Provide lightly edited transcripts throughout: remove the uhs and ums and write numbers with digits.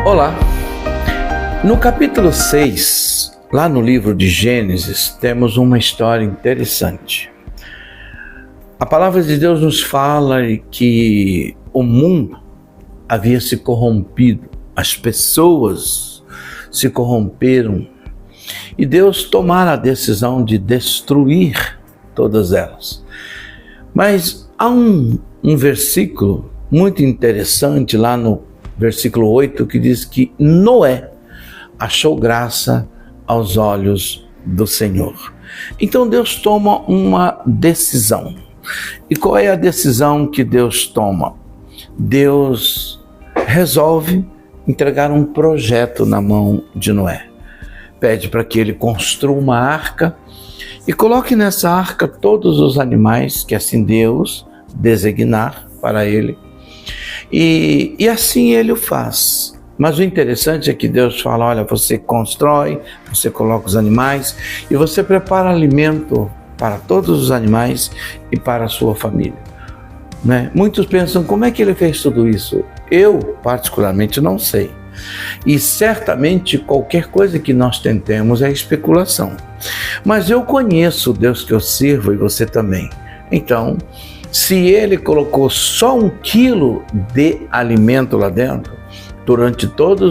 Olá! No capítulo 6, lá no livro de Gênesis, temos uma história interessante. A palavra de Deus nos fala que o mundo havia se corrompido, as pessoas se corromperam e Deus tomara a decisão de destruir todas elas. Mas há um versículo muito interessante lá no versículo 8 que diz que Noé achou graça aos olhos do Senhor. Então Deus toma uma decisão. E qual é a decisão que Deus toma? Deus resolve entregar um projeto na mão de Noé. Pede para que ele construa uma arca e coloque nessa arca todos os animais que assim Deus designar para ele. E assim ele o faz. Mas o interessante é que Deus fala, olha, você constrói, você coloca os animais e você prepara alimento para todos os animais e para a sua família. Né? Muitos pensam, como é que ele fez tudo isso? Eu, particularmente, não sei. E certamente qualquer coisa que nós tentemos é especulação. Mas eu conheço o Deus que eu sirvo e você também. Então, se ele colocou só 1 quilo de alimento lá dentro, durante todo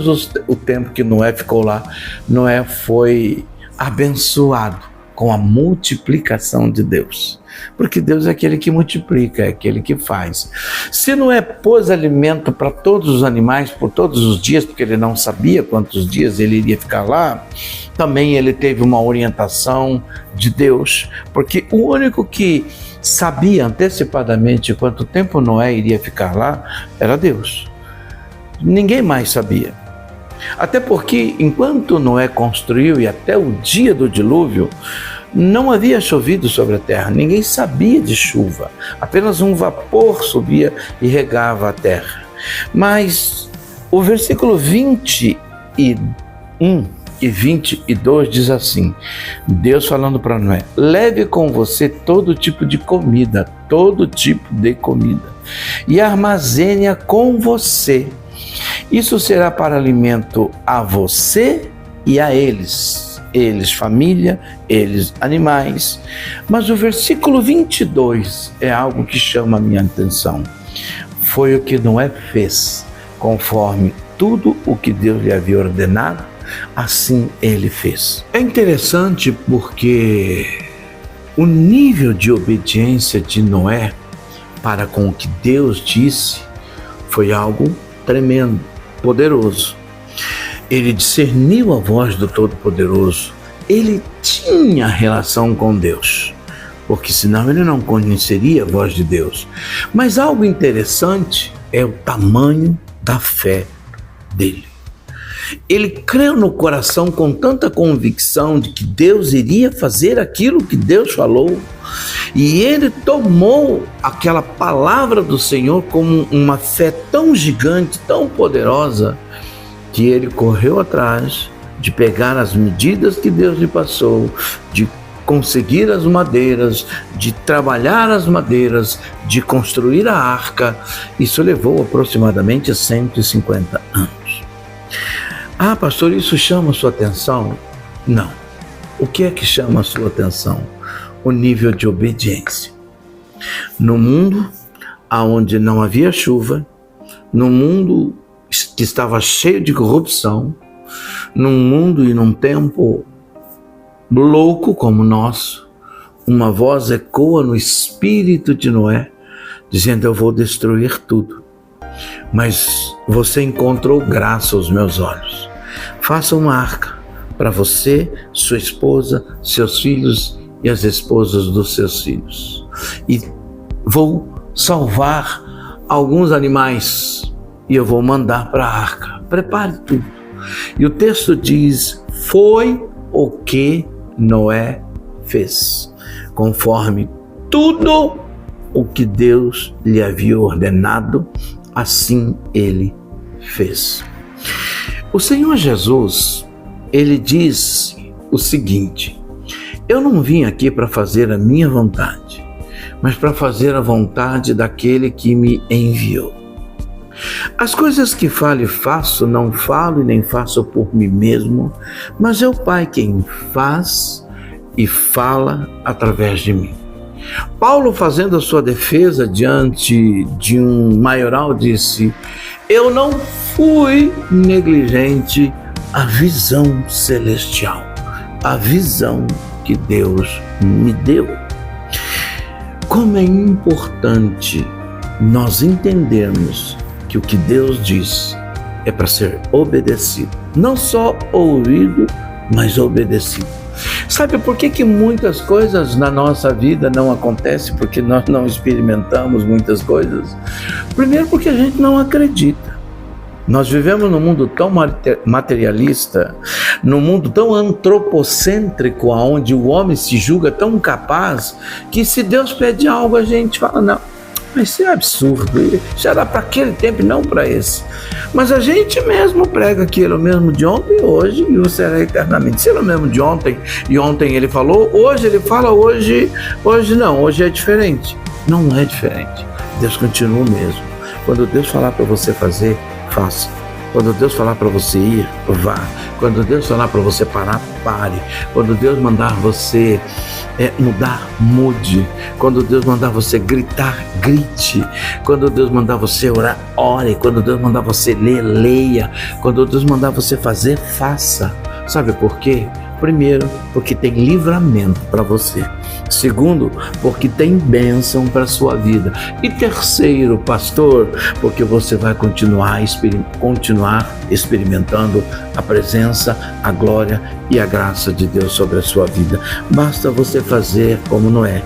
o tempo que Noé ficou lá, Noé foi abençoado com a multiplicação de Deus. Porque Deus é aquele que multiplica, é aquele que faz. Se Noé pôs alimento para todos os animais por todos os dias, porque ele não sabia quantos dias ele iria ficar lá, também ele teve uma orientação de Deus, porque o único que sabia antecipadamente quanto tempo Noé iria ficar lá era Deus. Ninguém mais sabia. Até porque enquanto Noé construiu e até o dia do dilúvio, não havia chovido sobre a terra, ninguém sabia de chuva, apenas um vapor subia e regava a terra. Mas o versículo 21 e 22 diz assim, Deus falando para Noé, leve com você todo tipo de comida, e armazene-a com você. Isso será para alimento a você e a eles família, eles animais. Mas o versículo 22 é algo que chama a minha atenção. Foi o que Noé fez, conforme tudo o que Deus lhe havia ordenado, assim ele fez. É interessante porque o nível de obediência de Noé para com o que Deus disse foi algo tremendo, poderoso. Ele discerniu a voz do Todo-Poderoso. Ele tinha relação com Deus, porque senão ele não conheceria a voz de Deus. Mas algo interessante é o tamanho da fé dele. Ele creu no coração com tanta convicção de que Deus iria fazer aquilo que Deus falou. E ele tomou aquela palavra do Senhor como uma fé tão gigante, tão poderosa, que ele correu atrás de pegar as medidas que Deus lhe passou, de conseguir as madeiras, de trabalhar as madeiras, de construir a arca. Isso levou aproximadamente 150 anos. Ah, pastor, isso chama a sua atenção? Não. O que é que chama a sua atenção? O nível de obediência. No mundo onde não havia chuva, no mundo que estava cheio de corrupção, num mundo e num tempo louco como o nosso, uma voz ecoa no espírito de Noé, dizendo, eu vou destruir tudo. Mas você encontrou graça aos meus olhos. Faça uma arca para você, sua esposa, seus filhos e as esposas dos seus filhos. E vou salvar alguns animais e eu vou mandar para a arca. Prepare tudo. E o texto diz, foi o que Noé fez, conforme tudo o que Deus lhe havia ordenado, assim ele fez. O Senhor Jesus, ele diz o seguinte, eu não vim aqui para fazer a minha vontade, mas para fazer a vontade daquele que me enviou. As coisas que falo e faço, não falo e nem faço por mim mesmo, mas é o Pai quem faz e fala através de mim. Paulo, fazendo a sua defesa diante de um maioral, disse: eu não fui negligente à visão celestial, a visão que Deus me deu. Como é importante nós entendermos que o que Deus diz é para ser obedecido, não só ouvido, mas obedecido. Sabe por que muitas coisas na nossa vida não acontecem? Porque nós não experimentamos muitas coisas. Primeiro, porque a gente não acredita. Nós vivemos num mundo tão materialista, num mundo tão antropocêntrico, onde o homem se julga tão capaz, que se Deus pede algo, a gente fala: não, isso é absurdo, isso era para aquele tempo e não para esse. Mas a gente mesmo prega que ele é o mesmo de ontem, hoje e o será eternamente. Se ele é o mesmo de ontem e ontem ele falou, hoje ele fala, hoje não, hoje é diferente. Não é diferente. Deus continua o mesmo. Quando Deus falar para você fazer, faça. Quando Deus falar para você ir, vá. Quando Deus falar para você parar, pare. Quando Deus mandar você mudar, mude. Quando Deus mandar você gritar, grite. Quando Deus mandar você orar, ore. Quando Deus mandar você ler, leia. Quando Deus mandar você fazer, faça. Sabe por quê? Primeiro, porque tem livramento para você. Segundo, porque tem bênção para a sua vida. E terceiro, pastor, porque você vai continuar experimentando a presença, a glória e a graça de Deus sobre a sua vida. Basta você fazer como Noé.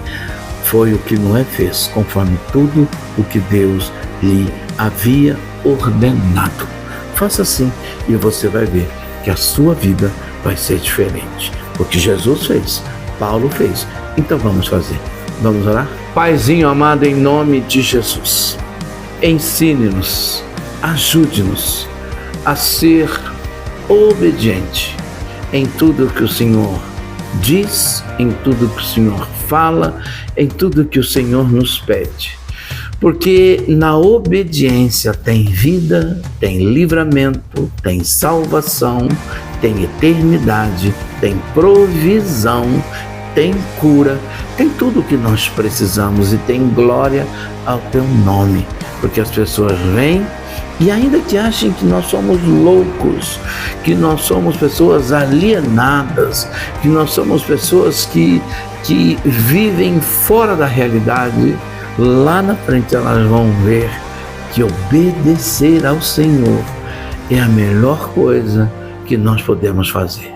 Foi o que Noé fez, conforme tudo o que Deus lhe havia ordenado. Faça assim e você vai ver que a sua vida vai ser diferente, porque Jesus fez, Paulo fez, então vamos fazer. Vamos orar? Paizinho amado, em nome de Jesus, ensine-nos, ajude-nos a ser obediente em tudo que o Senhor diz, em tudo que o Senhor fala, em tudo que o Senhor nos pede. Porque na obediência tem vida, tem livramento, tem salvação, tem eternidade, tem provisão, tem cura, tem tudo o que nós precisamos e tem glória ao teu nome. Porque as pessoas vêm e ainda que achem que nós somos loucos, que nós somos pessoas alienadas, que nós somos pessoas que vivem fora da realidade, lá na frente elas vão ver que obedecer ao Senhor é a melhor coisa que nós podemos fazer.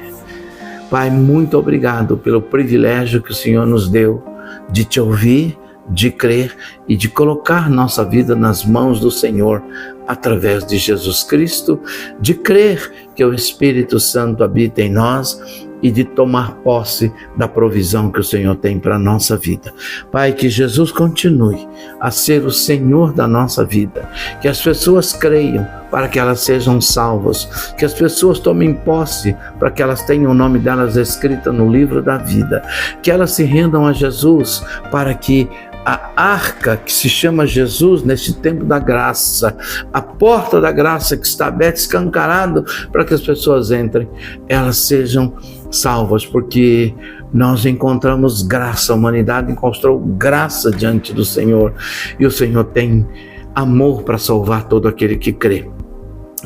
Pai, muito obrigado pelo privilégio que o Senhor nos deu de te ouvir, de crer e de colocar nossa vida nas mãos do Senhor através de Jesus Cristo, de crer que o Espírito Santo habita em nós e de tomar posse da provisão que o Senhor tem para a nossa vida. Pai, que Jesus continue a ser o Senhor da nossa vida, que as pessoas creiam para que elas sejam salvas, que as pessoas tomem posse para que elas tenham o nome delas escrito no livro da vida, que elas se rendam a Jesus para que a arca que se chama Jesus neste tempo da graça, a porta da graça que está aberta, escancarado para que as pessoas entrem, elas sejam salvas, porque nós encontramos graça, a humanidade encontrou graça diante do Senhor e o Senhor tem amor para salvar todo aquele que crê.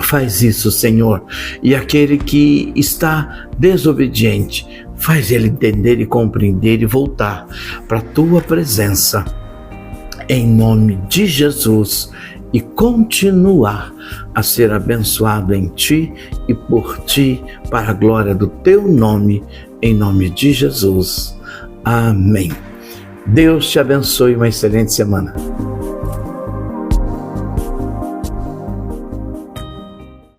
Faz isso, Senhor, e aquele que está desobediente, faz ele entender e compreender e voltar para a tua presença, em nome de Jesus, e continuar a ser abençoado em ti e por ti, para a glória do teu nome, em nome de Jesus. Amém. Deus te abençoe, uma excelente semana.